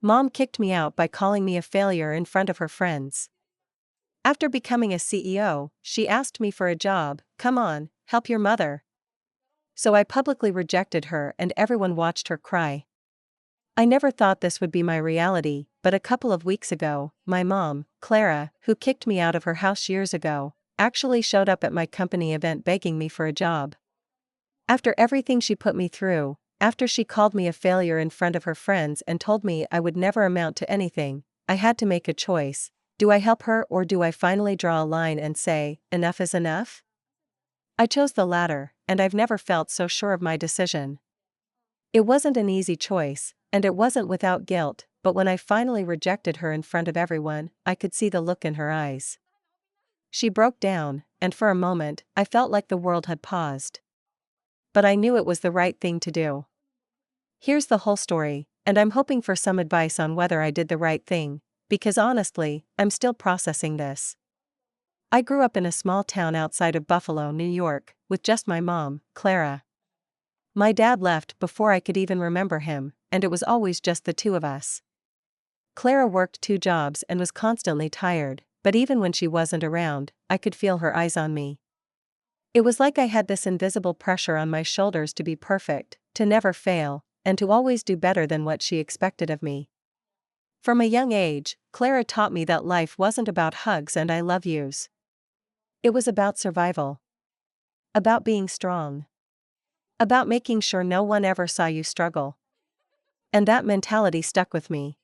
Mom kicked me out by calling me a failure in front of her friends. After becoming a CEO, she asked me for a job. Come on, help your mother. So I publicly rejected her and everyone watched her cry. I never thought this would be my reality, but a couple of weeks ago, my mom, Clara, who kicked me out of her house years ago, actually showed up at my company event begging me for a job. After everything she put me through, after she called me a failure in front of her friends and told me I would never amount to anything, I had to make a choice. Do I help her or do I finally draw a line and say, enough is enough? I chose the latter, and I've never felt so sure of my decision. It wasn't an easy choice, and it wasn't without guilt, but when I finally rejected her in front of everyone, I could see the look in her eyes. She broke down, and for a moment, I felt like the world had paused. But I knew it was the right thing to do. Here's the whole story, and I'm hoping for some advice on whether I did the right thing, because honestly, I'm still processing this. I grew up in a small town outside of Buffalo, New York, with just my mom, Clara. My dad left before I could even remember him, and it was always just the two of us. Clara worked 2 jobs and was constantly tired, but even when she wasn't around, I could feel her eyes on me. It was like I had this invisible pressure on my shoulders to be perfect, to never fail, and to always do better than what she expected of me. From a young age, Clara taught me that life wasn't about hugs and I love yous. It was about survival. About being strong. About making sure no one ever saw you struggle. And that mentality stuck with me.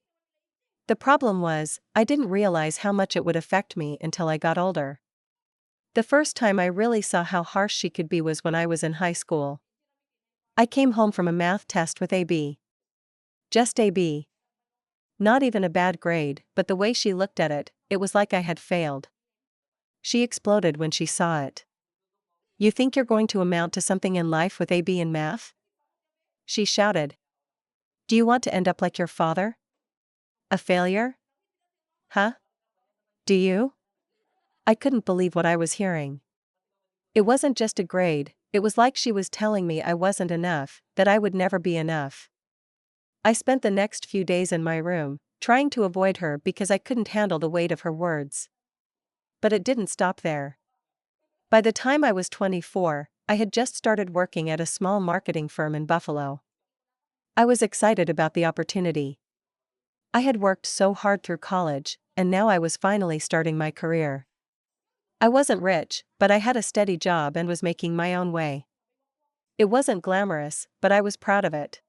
The problem was, I didn't realize how much it would affect me until I got older. The first time I really saw how harsh she could be was when I was in high school. I came home from a math test with a B. Just a B. Not even a bad grade, but the way she looked at it, it was like I had failed. She exploded when she saw it. You think you're going to amount to something in life with a B in math? She shouted. Do you want to end up like your father? A failure? Huh? Do you? I couldn't believe what I was hearing. It wasn't just a grade, it was like she was telling me I wasn't enough, that I would never be enough. I spent the next few days in my room, trying to avoid her because I couldn't handle the weight of her words. But it didn't stop there. By the time I was 24, I had just started working at a small marketing firm in Buffalo. I was excited about the opportunity. I had worked so hard through college, and now I was finally starting my career. I wasn't rich, but I had a steady job and was making my own way. It wasn't glamorous, but I was proud of it.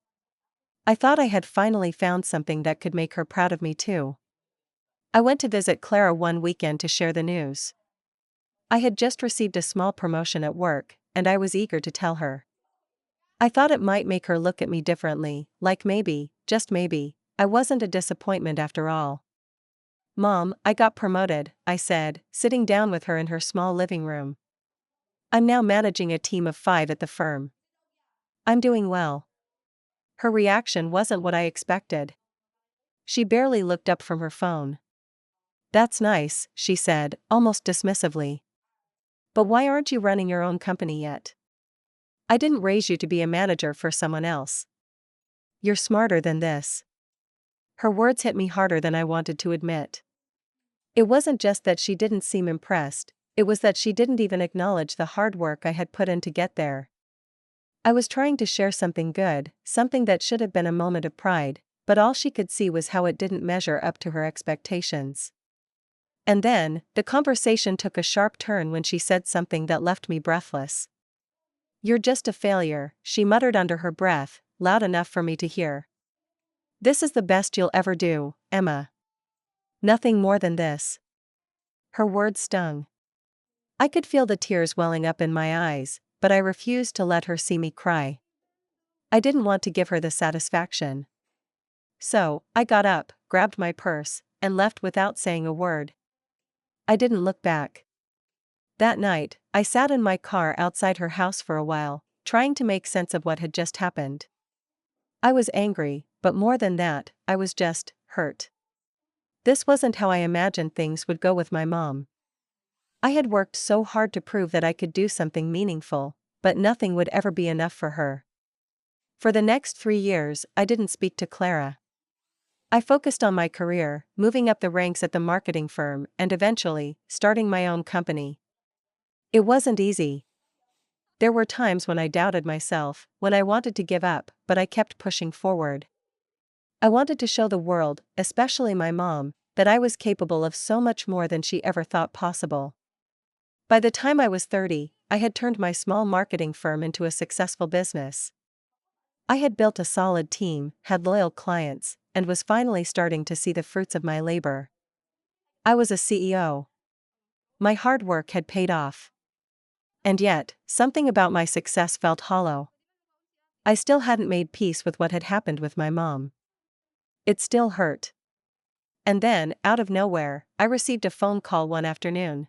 I thought I had finally found something that could make her proud of me too. I went to visit Clara one weekend to share the news. I had just received a small promotion at work, and I was eager to tell her. I thought it might make her look at me differently, like maybe, just maybe, I wasn't a disappointment after all. Mom, I got promoted, I said, sitting down with her in her small living room. I'm now managing a team of 5 at the firm. I'm doing well. Her reaction wasn't what I expected. She barely looked up from her phone. That's nice, she said, almost dismissively. But why aren't you running your own company yet? I didn't raise you to be a manager for someone else. You're smarter than this. Her words hit me harder than I wanted to admit. It wasn't just that she didn't seem impressed, it was that she didn't even acknowledge the hard work I had put in to get there. I was trying to share something good, something that should have been a moment of pride, but all she could see was how it didn't measure up to her expectations. And then, the conversation took a sharp turn when she said something that left me breathless. You're just a failure, she muttered under her breath, loud enough for me to hear. This is the best you'll ever do, Emma. Nothing more than this. Her words stung. I could feel the tears welling up in my eyes, but I refused to let her see me cry. I didn't want to give her the satisfaction. So, I got up, grabbed my purse, and left without saying a word. I didn't look back. That night, I sat in my car outside her house for a while, trying to make sense of what had just happened. I was angry, but more than that, I was just hurt. This wasn't how I imagined things would go with my mom. I had worked so hard to prove that I could do something meaningful, but nothing would ever be enough for her. For the next 3 years, I didn't speak to Clara. I focused on my career, moving up the ranks at the marketing firm and eventually, starting my own company. It wasn't easy. There were times when I doubted myself, when I wanted to give up, but I kept pushing forward. I wanted to show the world, especially my mom, that I was capable of so much more than she ever thought possible. By the time I was 30, I had turned my small marketing firm into a successful business. I had built a solid team, had loyal clients, and was finally starting to see the fruits of my labor. I was a CEO. My hard work had paid off. And yet, something about my success felt hollow. I still hadn't made peace with what had happened with my mom. It still hurt. And then, out of nowhere, I received a phone call one afternoon.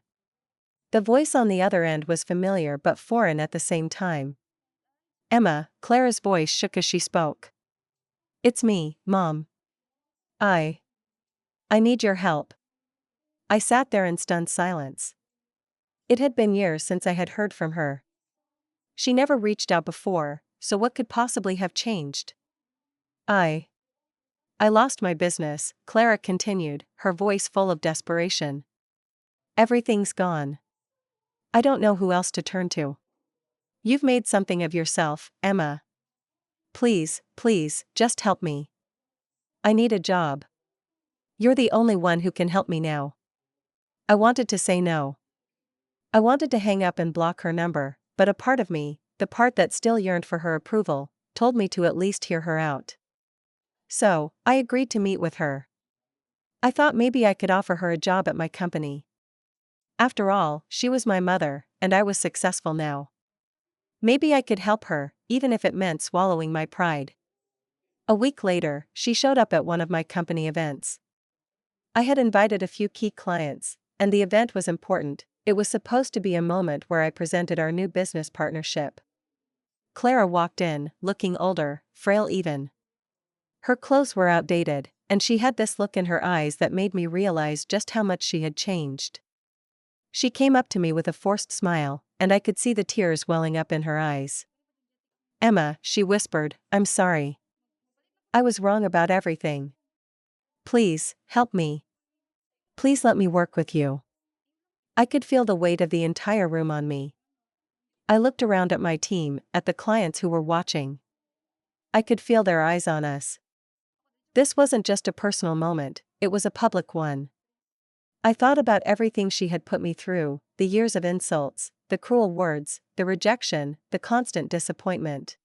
The voice on the other end was familiar but foreign at the same time. Emma, Clara's voice shook as she spoke. "It's me, Mom. I need your help." I sat there in stunned silence. It had been years since I had heard from her. She never reached out before, so what could possibly have changed? I lost my business, Clara continued, her voice full of desperation. "Everything's gone. I don't know who else to turn to. You've made something of yourself, Emma. Please, please, just help me. I need a job. You're the only one who can help me now." I wanted to say no. I wanted to hang up and block her number, but a part of me, the part that still yearned for her approval, told me to at least hear her out. So, I agreed to meet with her. I thought maybe I could offer her a job at my company. After all, she was my mother, and I was successful now. Maybe I could help her, even if it meant swallowing my pride. A week later, she showed up at one of my company events. I had invited a few key clients, and the event was important. It was supposed to be a moment where I presented our new business partnership. Clara walked in, looking older, frail even. Her clothes were outdated, and she had this look in her eyes that made me realize just how much she had changed. She came up to me with a forced smile, and I could see the tears welling up in her eyes. "Emma," she whispered, "I'm sorry. I was wrong about everything. Please, help me. Please let me work with you." I could feel the weight of the entire room on me. I looked around at my team, at the clients who were watching. I could feel their eyes on us. This wasn't just a personal moment, it was a public one. I thought about everything she had put me through, the years of insults, the cruel words, the rejection, the constant disappointment.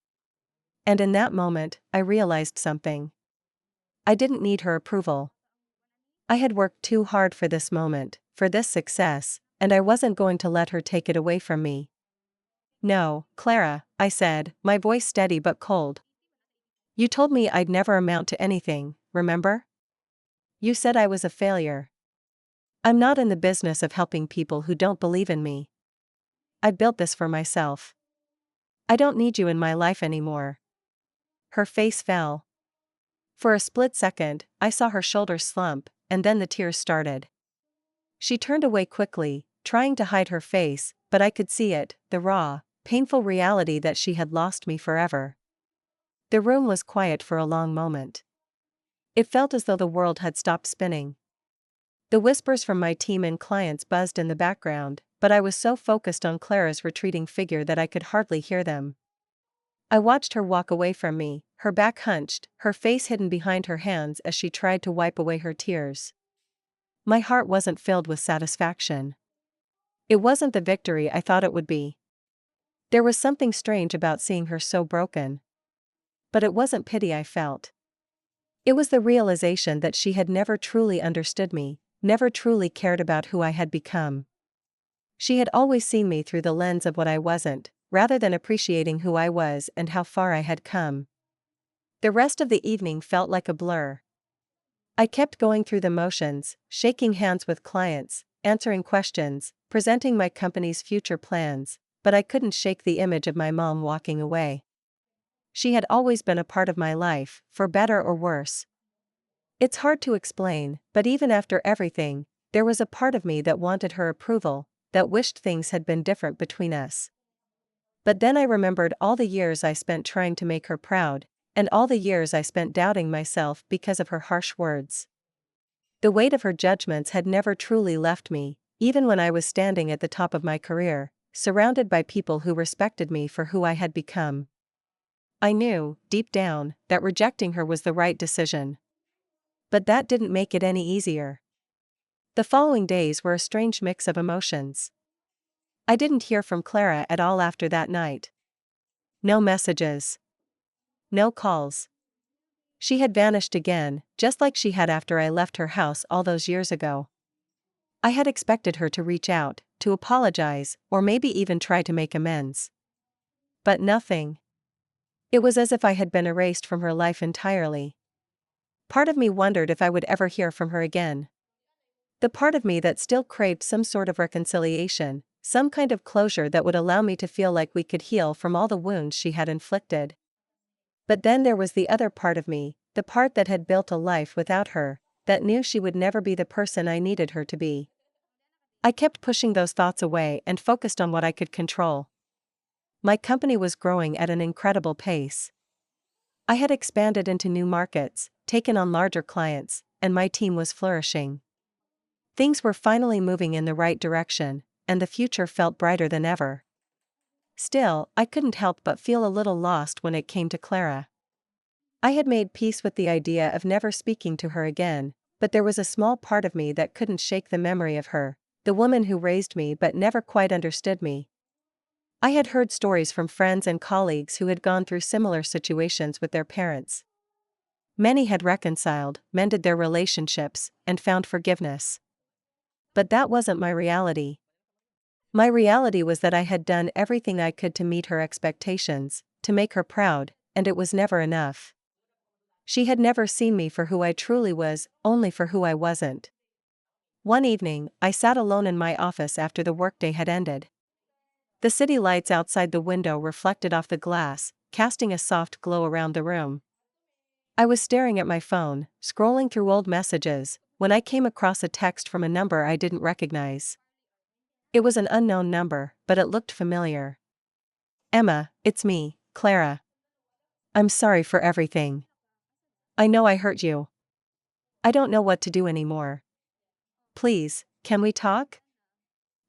And in that moment, I realized something. I didn't need her approval. I had worked too hard for this moment, for this success, and I wasn't going to let her take it away from me. "No, Clara," I said, my voice steady but cold. "You told me I'd never amount to anything, remember? You said I was a failure. I'm not in the business of helping people who don't believe in me. I built this for myself. I don't need you in my life anymore." Her face fell. For a split second, I saw her shoulders slump, and then the tears started. She turned away quickly, trying to hide her face, but I could see it, the raw, painful reality that she had lost me forever. The room was quiet for a long moment. It felt as though the world had stopped spinning. The whispers from my team and clients buzzed in the background, but I was so focused on Clara's retreating figure that I could hardly hear them. I watched her walk away from me, her back hunched, her face hidden behind her hands as she tried to wipe away her tears. My heart wasn't filled with satisfaction. It wasn't the victory I thought it would be. There was something strange about seeing her so broken. But it wasn't pity I felt. It was the realization that she had never truly understood me, never truly cared about who I had become. She had always seen me through the lens of what I wasn't, rather than appreciating who I was and how far I had come. The rest of the evening felt like a blur. I kept going through the motions, shaking hands with clients, answering questions, presenting my company's future plans, but I couldn't shake the image of my mom walking away. She had always been a part of my life, for better or worse. It's hard to explain, but even after everything, there was a part of me that wanted her approval, that wished things had been different between us. But then I remembered all the years I spent trying to make her proud, And all the years I spent doubting myself because of her harsh words. The weight of her judgments had never truly left me, even when I was standing at the top of my career, surrounded by people who respected me for who I had become. I knew, deep down, that rejecting her was the right decision. But that didn't make it any easier. The following days were a strange mix of emotions. I didn't hear from Clara at all after that night. No messages. No calls. She had vanished again, just like she had after I left her house all those years ago. I had expected her to reach out, to apologize, or maybe even try to make amends. But nothing. It was as if I had been erased from her life entirely. Part of me wondered if I would ever hear from her again. The part of me that still craved some sort of reconciliation, some kind of closure that would allow me to feel like we could heal from all the wounds she had inflicted. But then there was the other part of me, the part that had built a life without her, that knew she would never be the person I needed her to be. I kept pushing those thoughts away and focused on what I could control. My company was growing at an incredible pace. I had expanded into new markets, taken on larger clients, and my team was flourishing. Things were finally moving in the right direction, and the future felt brighter than ever. Still, I couldn't help but feel a little lost when it came to Clara. I had made peace with the idea of never speaking to her again, but there was a small part of me that couldn't shake the memory of her, the woman who raised me but never quite understood me. I had heard stories from friends and colleagues who had gone through similar situations with their parents. Many had reconciled, mended their relationships, and found forgiveness. But that wasn't my reality. My reality was that I had done everything I could to meet her expectations, to make her proud, and it was never enough. She had never seen me for who I truly was, only for who I wasn't. One evening, I sat alone in my office after the workday had ended. The city lights outside the window reflected off the glass, casting a soft glow around the room. I was staring at my phone, scrolling through old messages, when I came across a text from a number I didn't recognize. It was an unknown number, but it looked familiar. "Emma, it's me, Clara. I'm sorry for everything. I know I hurt you. I don't know what to do anymore. Please, can we talk?"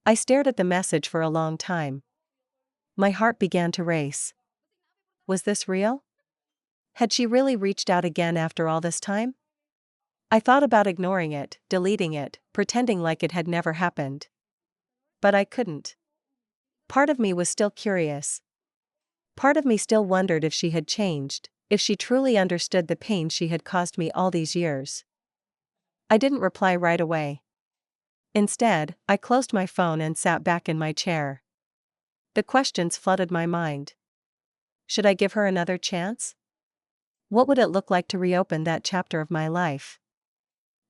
I stared at the message for a long time. My heart began to race. Was this real? Had she really reached out again after all this time? I thought about ignoring it, deleting it, pretending like it had never happened. But I couldn't. Part of me was still curious. Part of me still wondered if she had changed, if she truly understood the pain she had caused me all these years. I didn't reply right away. Instead, I closed my phone and sat back in my chair. The questions flooded my mind. Should I give her another chance? What would it look like to reopen that chapter of my life?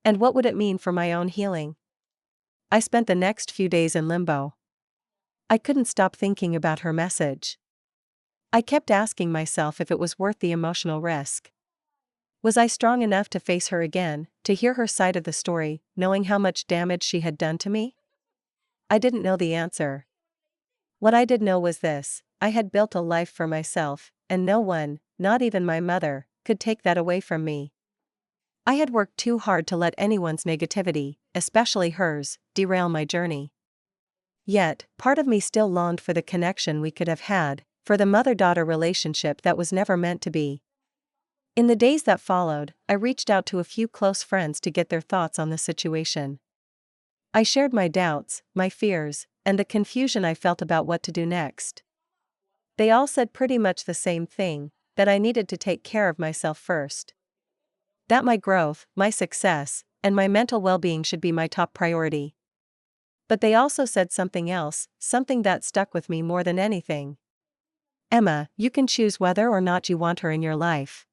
And what would it mean for my own healing? I spent the next few days in limbo. I couldn't stop thinking about her message. I kept asking myself if it was worth the emotional risk. Was I strong enough to face her again, to hear her side of the story, knowing how much damage she had done to me? I didn't know the answer. What I did know was this: I had built a life for myself, and no one, not even my mother, could take that away from me. I had worked too hard to let anyone's negativity, especially hers, derail my journey. Yet, part of me still longed for the connection we could have had, for the mother-daughter relationship that was never meant to be. In the days that followed, I reached out to a few close friends to get their thoughts on the situation. I shared my doubts, my fears, and the confusion I felt about what to do next. They all said pretty much the same thing, that I needed to take care of myself first. That my growth, my success, and my mental well-being should be my top priority. But they also said something else, something that stuck with me more than anything. "Emma, you can choose whether or not you want her in your life.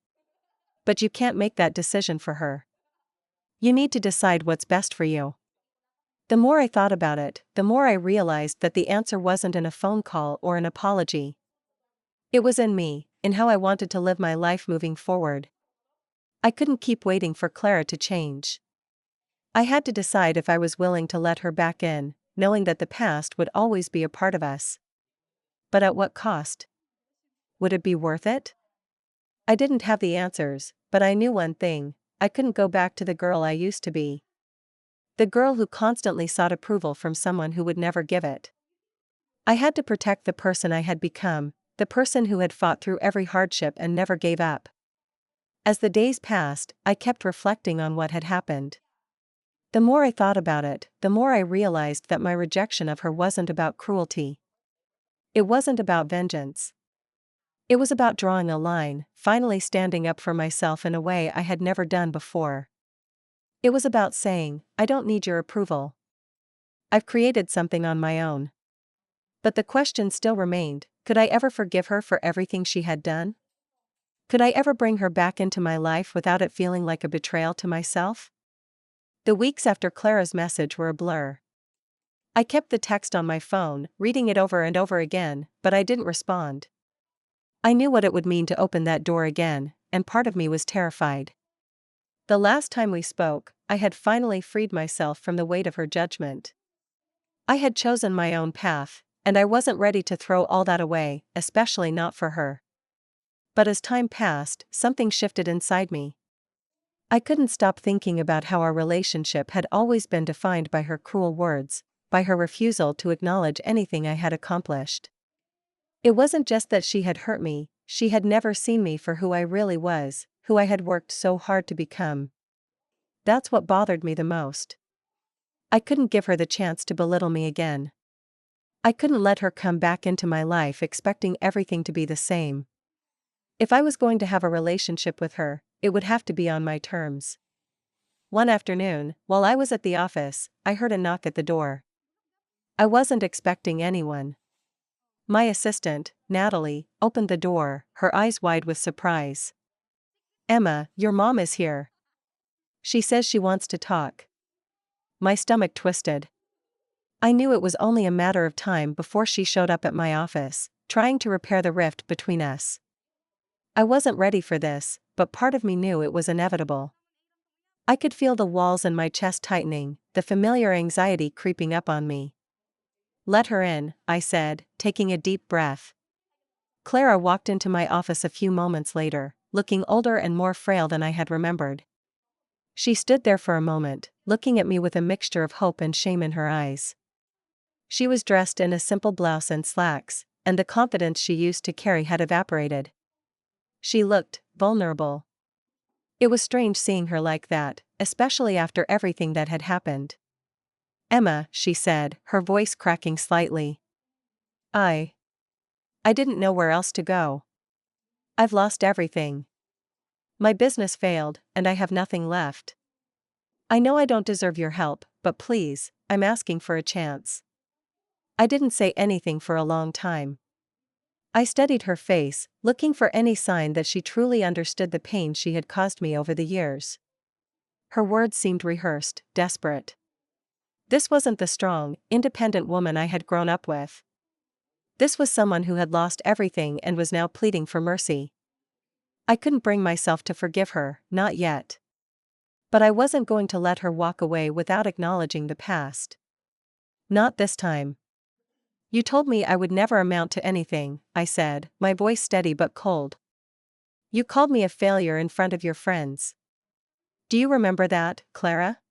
But you can't make that decision for her. You need to decide what's best for you." The more I thought about it, the more I realized that the answer wasn't in a phone call or an apology. It was in me, in how I wanted to live my life moving forward. I couldn't keep waiting for Clara to change. I had to decide if I was willing to let her back in, knowing that the past would always be a part of us. But at what cost? Would it be worth it? I didn't have the answers, but I knew one thing: I couldn't go back to the girl I used to be. The girl who constantly sought approval from someone who would never give it. I had to protect the person I had become, the person who had fought through every hardship and never gave up. As the days passed, I kept reflecting on what had happened. The more I thought about it, the more I realized that my rejection of her wasn't about cruelty. It wasn't about vengeance. It was about drawing a line, finally standing up for myself in a way I had never done before. It was about saying, I don't need your approval. I've created something on my own. But the question still remained: could I ever forgive her for everything she had done? Could I ever bring her back into my life without it feeling like a betrayal to myself? The weeks after Clara's message were a blur. I kept the text on my phone, reading it over and over again, but I didn't respond. I knew what it would mean to open that door again, and part of me was terrified. The last time we spoke, I had finally freed myself from the weight of her judgment. I had chosen my own path, and I wasn't ready to throw all that away, especially not for her. But as time passed, something shifted inside me. I couldn't stop thinking about how our relationship had always been defined by her cruel words, by her refusal to acknowledge anything I had accomplished. It wasn't just that she had hurt me, she had never seen me for who I really was, who I had worked so hard to become. That's what bothered me the most. I couldn't give her the chance to belittle me again. I couldn't let her come back into my life expecting everything to be the same. If I was going to have a relationship with her, it would have to be on my terms. One afternoon, while I was at the office, I heard a knock at the door. I wasn't expecting anyone. My assistant, Natalie, opened the door, her eyes wide with surprise. "Emma, your mom is here. She says she wants to talk." My stomach twisted. I knew it was only a matter of time before she showed up at my office, trying to repair the rift between us. I wasn't ready for this, but part of me knew it was inevitable. I could feel the walls in my chest tightening, the familiar anxiety creeping up on me. "Let her in," I said, taking a deep breath. Clara walked into my office a few moments later, looking older and more frail than I had remembered. She stood there for a moment, looking at me with a mixture of hope and shame in her eyes. She was dressed in a simple blouse and slacks, and the confidence she used to carry had evaporated. She looked vulnerable. It was strange seeing her like that, especially after everything that had happened. "Emma," she said, her voice cracking slightly. I didn't know where else to go. I've lost everything. My business failed, and I have nothing left. I know I don't deserve your help, but please, I'm asking for a chance." I didn't say anything for a long time. I studied her face, looking for any sign that she truly understood the pain she had caused me over the years. Her words seemed rehearsed, desperate. This wasn't the strong, independent woman I had grown up with. This was someone who had lost everything and was now pleading for mercy. I couldn't bring myself to forgive her, not yet. But I wasn't going to let her walk away without acknowledging the past. Not this time. "You told me I would never amount to anything," I said, my voice steady but cold. "You called me a failure in front of your friends. Do you remember that, Clara?"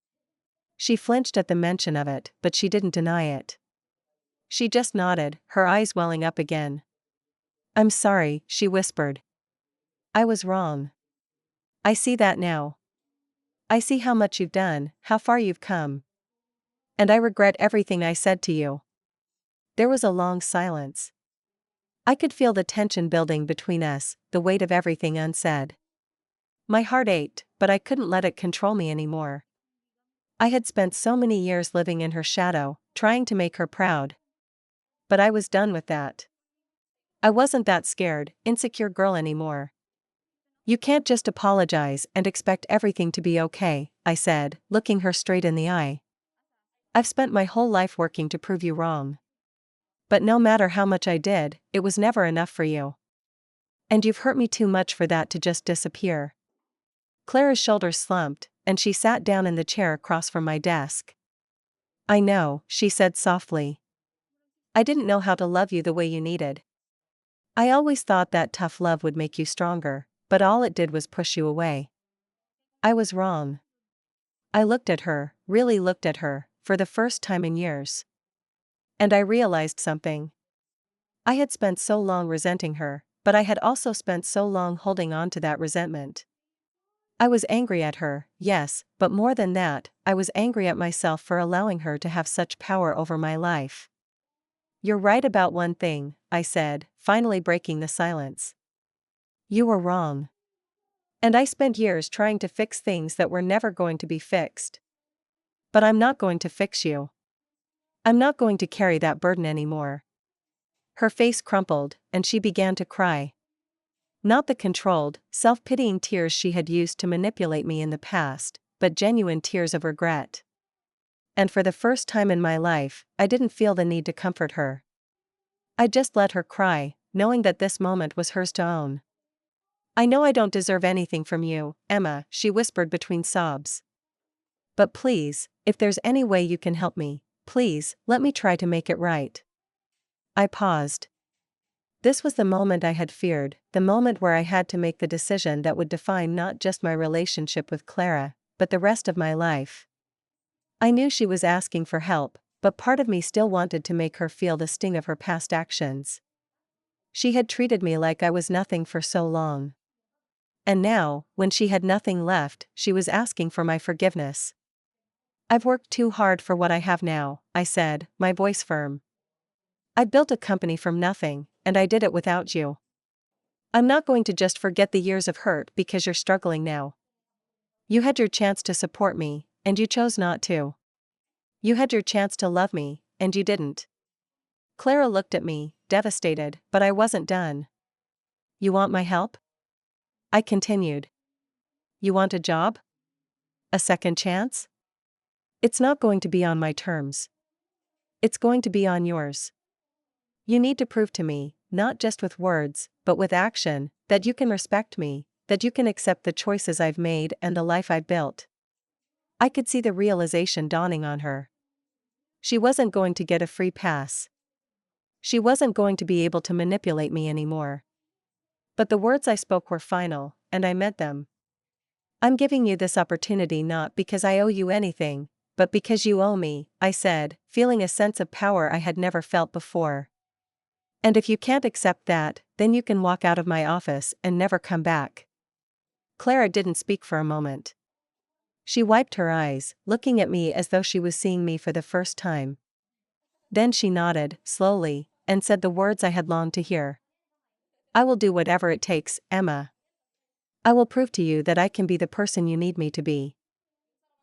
She flinched at the mention of it, but she didn't deny it. She just nodded, her eyes welling up again. "I'm sorry," she whispered. "I was wrong. I see that now. I see how much you've done, how far you've come. And I regret everything I said to you." There was a long silence. I could feel the tension building between us, the weight of everything unsaid. My heart ached, but I couldn't let it control me anymore. I had spent so many years living in her shadow, trying to make her proud. But I was done with that. I wasn't that scared, insecure girl anymore. "You can't just apologize and expect everything to be okay," I said, looking her straight in the eye. "I've spent my whole life working to prove you wrong. But no matter how much I did, it was never enough for you. And you've hurt me too much for that to just disappear." Clara's shoulders slumped, and she sat down in the chair across from my desk. "I know," she said softly. "I didn't know how to love you the way you needed. I always thought that tough love would make you stronger, but all it did was push you away. I was wrong. I looked at her, really looked at her, for the first time in years. And I realized something. I had spent so long resenting her, but I had also spent so long holding on to that resentment. I was angry at her, yes, but more than that, I was angry at myself for allowing her to have such power over my life. You're right about one thing, I said, finally breaking the silence. You were wrong. And I spent years trying to fix things that were never going to be fixed. But I'm not going to fix you. I'm not going to carry that burden anymore. Her face crumpled, and she began to cry. Not the controlled, self-pitying tears she had used to manipulate me in the past, but genuine tears of regret. And for the first time in my life, I didn't feel the need to comfort her. I just let her cry, knowing that this moment was hers to own. I know I don't deserve anything from you, Emma, she whispered between sobs. But please, if there's any way you can help me, please, let me try to make it right. I paused. This was the moment I had feared, the moment where I had to make the decision that would define not just my relationship with Clara, but the rest of my life. I knew she was asking for help, but part of me still wanted to make her feel the sting of her past actions. She had treated me like I was nothing for so long. And now, when she had nothing left, she was asking for my forgiveness. I've worked too hard for what I have now, I said, my voice firm. I built a company from nothing, and I did it without you. I'm not going to just forget the years of hurt because you're struggling now. You had your chance to support me, and you chose not to. You had your chance to love me, and you didn't. Clara looked at me, devastated, but I wasn't done. You want my help? I continued. You want a job? A second chance? It's not going to be on my terms. It's going to be on yours. You need to prove to me, not just with words, but with action, that you can respect me, that you can accept the choices I've made and the life I've built. I could see the realization dawning on her. She wasn't going to get a free pass. She wasn't going to be able to manipulate me anymore. But the words I spoke were final, and I meant them. I'm giving you this opportunity not because I owe you anything, but because you owe me, I said, feeling a sense of power I had never felt before. And if you can't accept that, then you can walk out of my office and never come back. Clara didn't speak for a moment. She wiped her eyes, looking at me as though she was seeing me for the first time. Then she nodded, slowly, and said the words I had longed to hear. I will do whatever it takes, Emma. I will prove to you that I can be the person you need me to be.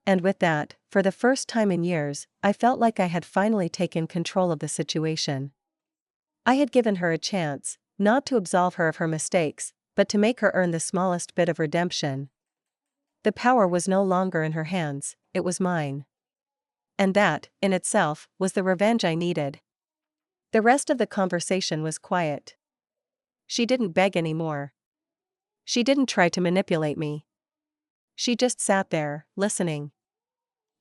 And with that, for the first time in years, I felt like I had finally taken control of the situation. I had given her a chance, not to absolve her of her mistakes, but to make her earn the smallest bit of redemption. The power was no longer in her hands, it was mine. And that, in itself, was the revenge I needed. The rest of the conversation was quiet. She didn't beg anymore. She didn't try to manipulate me. She just sat there, listening.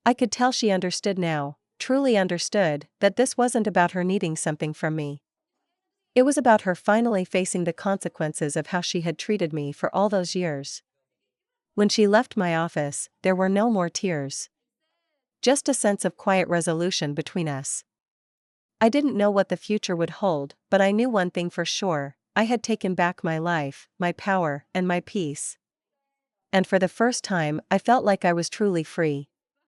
I could tell she understood now, truly understood, that this wasn't about her needing something from me. It was about her finally facing the consequences of how she had treated me for all those years. When she left my office, there were no more tears. Just a sense of quiet resolution between us. I didn't know what the future would hold, but I knew one thing for sure, I had taken back my life, my power, and my peace. And for the first time, I felt like I was truly free.